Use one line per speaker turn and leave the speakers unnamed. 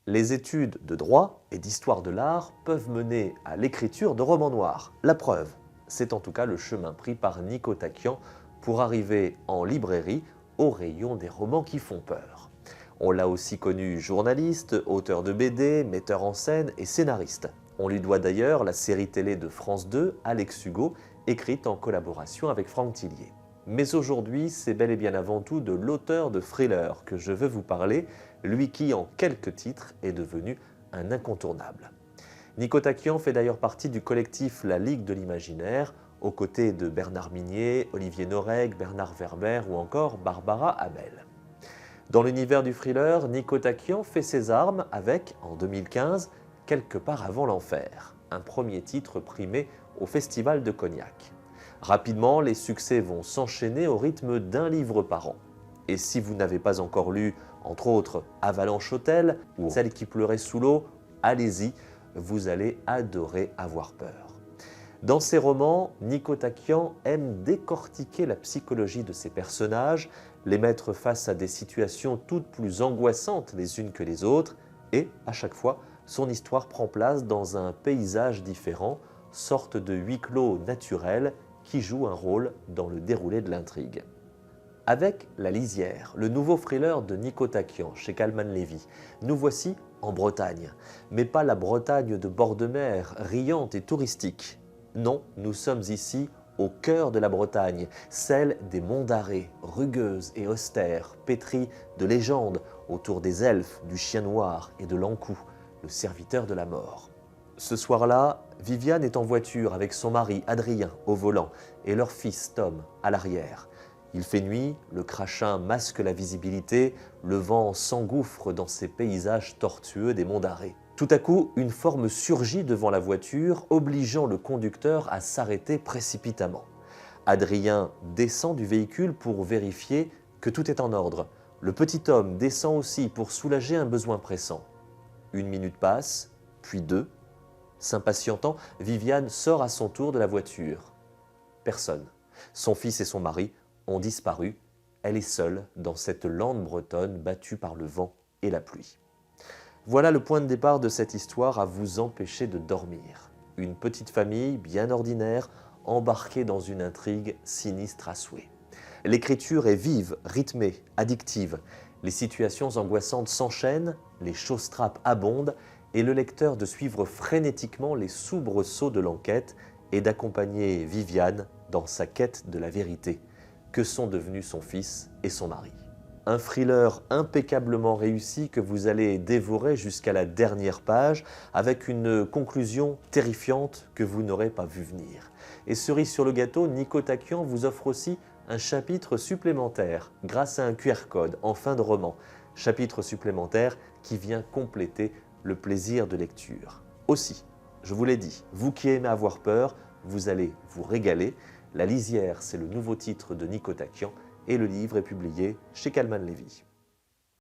Les études de droit et d'histoire de l'art peuvent mener à l'écriture de romans noirs. La preuve, c'est en tout cas le chemin pris par Nico Taquian pour arriver en librairie au rayon des romans qui font peur. On l'a aussi connu journaliste, auteur de BD, metteur en scène et scénariste. On lui doit d'ailleurs la série télé de France 2, Alex Hugo, écrite en collaboration avec Franck Tillier. Mais aujourd'hui, c'est bel et bien avant tout de l'auteur de thriller que je veux vous parler, lui qui, en quelques titres, est devenu un incontournable. Nico Taquian fait d'ailleurs partie du collectif La Ligue de l'Imaginaire, aux côtés de Bernard Minier, Olivier Noreg, Bernard Werber ou encore Barbara Abel. Dans l'univers du thriller, Nico Taquian fait ses armes avec, en 2015, Quelque part avant l'enfer, un premier titre primé au Festival de Cognac. Rapidement, les succès vont s'enchaîner au rythme d'un livre par an. Et si vous n'avez pas encore lu, entre autres, Avalanche Hotel ou Celle qui pleurait sous l'eau, allez-y, vous allez adorer avoir peur. Dans ses romans, Nico Taquian aime décortiquer la psychologie de ses personnages, les mettre face à des situations toutes plus angoissantes les unes que les autres, et, à chaque fois, son histoire prend place dans un paysage différent, sorte de huis clos naturel qui joue un rôle dans le déroulé de l'intrigue. Avec La Lisière, le nouveau thriller de Nico Taquian chez Calman Levy, nous voici en Bretagne. Mais pas la Bretagne de bord de mer, riante et touristique. Non, nous sommes ici au cœur de la Bretagne, celle des monts d'Arrée, rugueuse et austère, pétrie de légendes autour des elfes, du chien noir et de l'Ankou, le serviteur de la mort. Ce soir-là, Viviane est en voiture avec son mari Adrien au volant et leur fils Tom à l'arrière. Il fait nuit, le crachin masque la visibilité, le vent s'engouffre dans ces paysages tortueux des monts d'Arrée. Tout à coup, une forme surgit devant la voiture, obligeant le conducteur à s'arrêter précipitamment. Adrien descend du véhicule pour vérifier que tout est en ordre. Le petit homme descend aussi pour soulager un besoin pressant. 1 minute passe, puis 2. S'impatientant, Viviane sort à son tour de la voiture. Personne. Son fils et son mari ont disparu. Elle est seule dans cette lande bretonne battue par le vent et la pluie. Voilà le point de départ de cette histoire à vous empêcher de dormir. Une petite famille bien ordinaire, embarquée dans une intrigue sinistre à souhait. L'écriture est vive, rythmée, addictive. Les situations angoissantes s'enchaînent, les showstraps abondent et le lecteur de suivre frénétiquement les soubresauts de l'enquête et d'accompagner Viviane dans sa quête de la vérité. Que sont devenus son fils et son mari? Un thriller impeccablement réussi que vous allez dévorer jusqu'à la dernière page avec une conclusion terrifiante que vous n'aurez pas vu venir. Et cerise sur le gâteau, Nico Taquian vous offre aussi un chapitre supplémentaire grâce à un QR code en fin de roman. Chapitre supplémentaire qui vient compléter le plaisir de lecture. Aussi, je vous l'ai dit, vous qui aimez avoir peur, vous allez vous régaler. La Lisière, c'est le nouveau titre de Nico Taquian et le livre est publié chez Calman Levy.